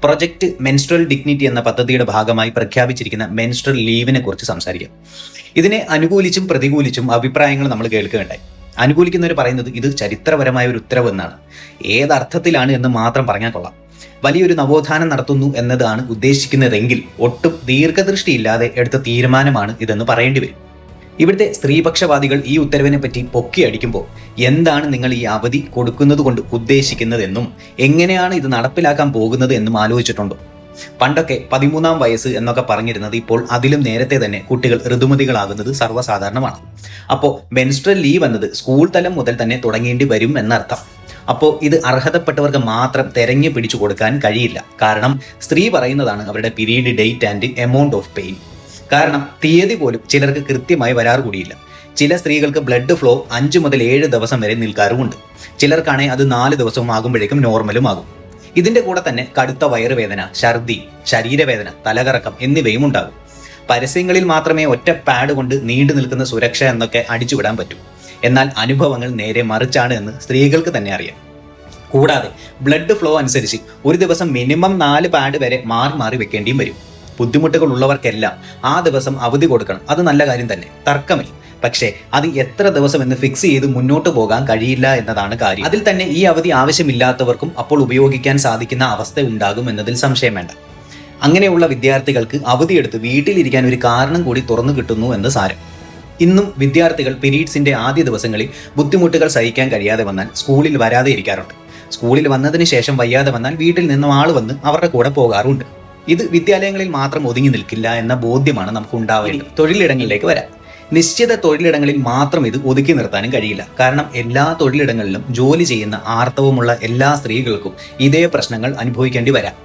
Project menstrual dignity എന്ന പദ്ധതിയുടെ ഭാഗമായി പ്രഖ്യാപിച്ചിരിക്കുന്ന മെൻസ്ട്രൽ ലീവിനെ കുറിച്ച് സംസാരിക്കാം. ഇതിനെ അനുകൂലിച്ചും പ്രതികൂലിച്ചും അഭിപ്രായങ്ങൾ നമ്മൾ കേൾക്കുകയുണ്ടായി. അനുകൂലിക്കുന്നവർ പറയുന്നത് ഇത് ചരിത്രപരമായ ഒരു ഉത്തരവ് എന്നാണ്. ഏതർത്ഥത്തിലാണ് എന്ന് മാത്രം പറഞ്ഞാൽ കൊള്ളാം. വലിയൊരു നവോത്ഥാനം നടത്തുന്നു എന്നതാണ് ഉദ്ദേശിക്കുന്നതെങ്കിൽ ഒട്ടും ദീർഘദൃഷ്ടിയില്ലാതെ എടുത്ത തീരുമാനമാണ് ഇതെന്ന് പറയേണ്ടി വരും. ഇവിടുത്തെ സ്ത്രീപക്ഷവാദികൾ ഈ ഉത്തരവിനെ പറ്റി പൊക്കിയടിക്കുമ്പോൾ എന്താണ് നിങ്ങൾ ഈ അവധി കൊടുക്കുന്നത് കൊണ്ട് ഉദ്ദേശിക്കുന്നതെന്നും എങ്ങനെയാണ് ഇത് നടപ്പിലാക്കാൻ പോകുന്നത് എന്നും ആലോചിച്ചിട്ടുണ്ടോ? പണ്ടൊക്കെ 13-ാം വയസ്സ് എന്നൊക്കെ പറഞ്ഞിരുന്നത് ഇപ്പോൾ അതിലും നേരത്തെ തന്നെ കുട്ടികൾ ഋതുമതികളാകുന്നത് സർവ്വസാധാരണമാണ്. അപ്പോൾ മെൻസ്ട്രൽ ലീവ് എന്നത് സ്കൂൾ തലം മുതൽ തന്നെ തുടങ്ങേണ്ടി വരും എന്നർത്ഥം. അപ്പോൾ ഇത് അർഹതപ്പെട്ടവർക്ക് മാത്രം തെരഞ്ഞു പിടിച്ചു കൊടുക്കാൻ കഴിയില്ല. കാരണം സ്ത്രീ പറയുന്നതാണ് അവരുടെ period date and amount of pain. കാരണം തീയതി പോലും ചിലർക്ക് കൃത്യമായി വരാറ് കൂടിയില്ല. ചില സ്ത്രീകൾക്ക് ബ്ലഡ് ഫ്ലോ 5 മുതൽ 7 ദിവസം വരെ നിൽക്കാറുമുണ്ട്. ചിലർക്കാണെങ്കിൽ അത് 4 ദിവസവും ആകുമ്പോഴേക്കും നോർമലും ആകും. ഇതിന്റെ കൂടെ തന്നെ കടുത്ത വയറുവേദന, ഛർദി, ശരീരവേദന, തലകറക്കം എന്നിവയും ഉണ്ടാകും. പരസ്യങ്ങളിൽ മാത്രമേ ഒറ്റ പാഡ് കൊണ്ട് നീണ്ടു നിൽക്കുന്ന സുരക്ഷ എന്നൊക്കെ അടിച്ചുവിടാൻ പറ്റൂ. എന്നാൽ അനുഭവങ്ങൾ നേരെ മറിച്ചാണ് എന്ന് സ്ത്രീകൾക്ക് തന്നെ അറിയാം. കൂടാതെ ബ്ലഡ് ഫ്ലോ അനുസരിച്ച് ഒരു ദിവസം മിനിമം 4 പാഡ് വരെ മാറി വെക്കേണ്ടിയും വരും. ബുദ്ധിമുട്ടുകൾ ഉള്ളവർക്കെല്ലാം ആ ദിവസം അവധി കൊടുക്കണം. അത് നല്ല കാര്യം തന്നെ, തർക്കമില്ല. പക്ഷേ അത് എത്ര ദിവസം എന്ന് ഫിക്സ് ചെയ്ത് മുന്നോട്ട് പോകാൻ കഴിയില്ല എന്നതാണ് കാര്യം. അതിൽ തന്നെ ഈ അവധി ആവശ്യമില്ലാത്തവർക്കും അപ്പോൾ ഉപയോഗിക്കാൻ സാധിക്കുന്ന അവസ്ഥ ഉണ്ടാകും എന്നതിൽ സംശയം വേണ്ട. അങ്ങനെയുള്ള വിദ്യാർത്ഥികൾക്ക് അവധിയെടുത്ത് വീട്ടിലിരിക്കാൻ ഒരു കാരണം കൂടി തുറന്നു കിട്ടുന്നു എന്ന് സാരം. ഇന്നും വിദ്യാർത്ഥികൾ പീരീഡ്സിന്റെ ആദ്യ ദിവസങ്ങളിൽ ബുദ്ധിമുട്ടുകൾ സഹിക്കാൻ കഴിയാതെ വന്നാൽ സ്കൂളിൽ വരാതെ ഇരിക്കാറുണ്ട്. സ്കൂളിൽ വന്നതിന് ശേഷം വയ്യാതെ വന്നാൽ വീട്ടിൽ നിന്നും ആൾ വന്ന് അവരുടെ കൂടെ പോകാറുണ്ട്. ഇത് വിദ്യാലയങ്ങളിൽ മാത്രം ഒതുങ്ങി നിൽക്കില്ല എന്ന ബോധ്യമാണ് നമുക്ക് ഉണ്ടാവേണ്ടത്. തൊഴിലിടങ്ങളിലേക്ക് വരാം. നിശ്ചിത തൊഴിലിടങ്ങളിൽ മാത്രം ഇത് ഒതുക്കി നിർത്താനും കഴിയില്ല. കാരണം എല്ലാ തൊഴിലിടങ്ങളിലും ജോലി ചെയ്യുന്ന ആർത്തവമുള്ള എല്ലാ സ്ത്രീകൾക്കും ഇതേ പ്രശ്നങ്ങൾ അനുഭവിക്കേണ്ടി വരാം.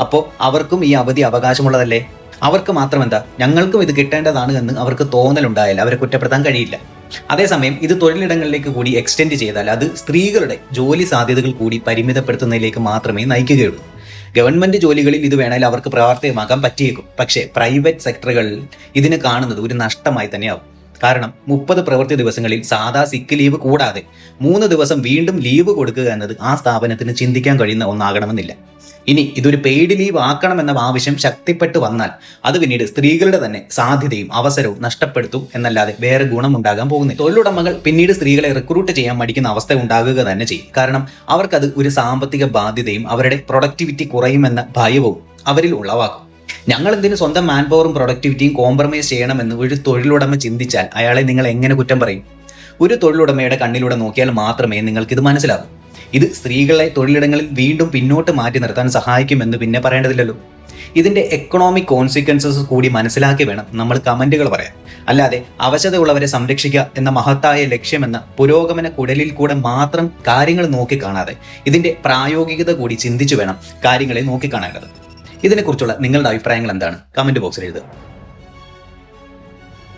അപ്പോൾ അവർക്കും ഈ അവധി അവകാശമുള്ളതല്ലേ? അവർക്ക് മാത്രം എന്താ, ഞങ്ങൾക്കും ഇത് കിട്ടേണ്ടതാണ് എന്ന് അവർക്ക് തോന്നലുണ്ടായാൽ അവരെ കുറ്റപ്പെടുത്താൻ കഴിയില്ല. അതേസമയം ഇത് തൊഴിലിടങ്ങളിലേക്ക് കൂടി എക്സ്റ്റെൻഡ് ചെയ്താൽ അത് സ്ത്രീകളുടെ ജോലി സാധ്യതകൾ കൂടി പരിമിതപ്പെടുത്തുന്നതിലേക്ക് മാത്രമേ നയിക്കുകയുള്ളൂ. ഗവൺമെന്റ് ജോലികളിൽ ഇത് വേണേൽ അവർക്ക് പ്രാവർത്തികമാക്കാൻ പറ്റിയേക്കും. പക്ഷേ പ്രൈവറ്റ് സെക്ടറുകളിൽ ഇതിന് കാണുന്നത് ഒരു നഷ്ടമായി തന്നെയാവും. കാരണം 30 പ്രവൃത്തി ദിവസങ്ങളിൽ സാധാ സിക്ക് ലീവ് കൂടാതെ 3 ദിവസം വീണ്ടും ലീവ് കൊടുക്കുക എന്നത് ആ സ്ഥാപനത്തിന് ചിന്തിക്കാൻ കഴിയുന്ന ഒന്നാകണമെന്നില്ല. ഇനി ഇതൊരു പെയ്ഡ് ലീവ് ആക്കണമെന്ന ആവശ്യം ശക്തിപ്പെട്ടു വന്നാൽ അത് പിന്നീട് സ്ത്രീകളുടെ തന്നെ സാധ്യതയും അവസരവും നഷ്ടപ്പെടുത്തും എന്നല്ലാതെ വേറെ ഗുണമുണ്ടാകാൻ പോകുന്നില്ല. തൊഴിലുടമകൾ പിന്നീട് സ്ത്രീകളെ റിക്രൂട്ട് ചെയ്യാൻ മടിക്കുന്ന അവസ്ഥ ഉണ്ടാകുക തന്നെ ചെയ്യും. കാരണം അവർക്കത് ഒരു സാമ്പത്തിക ബാധ്യതയും അവരുടെ പ്രൊഡക്ടിവിറ്റി കുറയുമെന്ന ഭയവും അവരിൽ ഉളവാക്കും. ഞങ്ങൾ എന്തിനു സ്വന്തം മാൻ പവറും പ്രൊഡക്ടിവിറ്റിയും കോംപ്രമൈസ് ചെയ്യണമെന്ന് ഒരു തൊഴിലുടമ ചിന്തിച്ചാൽ അയാളെ നിങ്ങൾ എങ്ങനെ കുറ്റം പറയും? ഒരു തൊഴിലുടമയുടെ കണ്ണിലൂടെ നോക്കിയാൽ മാത്രമേ നിങ്ങൾക്കിത് മനസ്സിലാകൂ. ഇത് സ്ത്രീകളെ തൊഴിലിടങ്ങളിൽ വീണ്ടും പിന്നോട്ട് മാറ്റി നിർത്താൻ സഹായിക്കുമെന്ന് പിന്നെ പറയേണ്ടതില്ലല്ലോ. ഇതിന്റെ എക്കണോമിക് കോൺസിക്വൻസസ് കൂടി മനസ്സിലാക്കി വേണം നമ്മൾ കമന്റുകൾ പറയാൻ. അല്ലാതെ അവശതയുള്ളവരെ സംരക്ഷിക്കുക എന്ന മഹത്തായ ലക്ഷ്യമെന്ന പുരോഗമന കുടലിൽ കൂടെ മാത്രം കാര്യങ്ങൾ നോക്കിക്കാണാതെ ഇതിന്റെ പ്രായോഗികത കൂടി ചിന്തിച്ചു വേണം കാര്യങ്ങളെ നോക്കിക്കാണേണ്ടത്. ഇതിനെക്കുറിച്ചുള്ള നിങ്ങളുടെ അഭിപ്രായങ്ങൾ എന്താണ്? കമന്റ് ബോക്സിൽ എഴുതുക.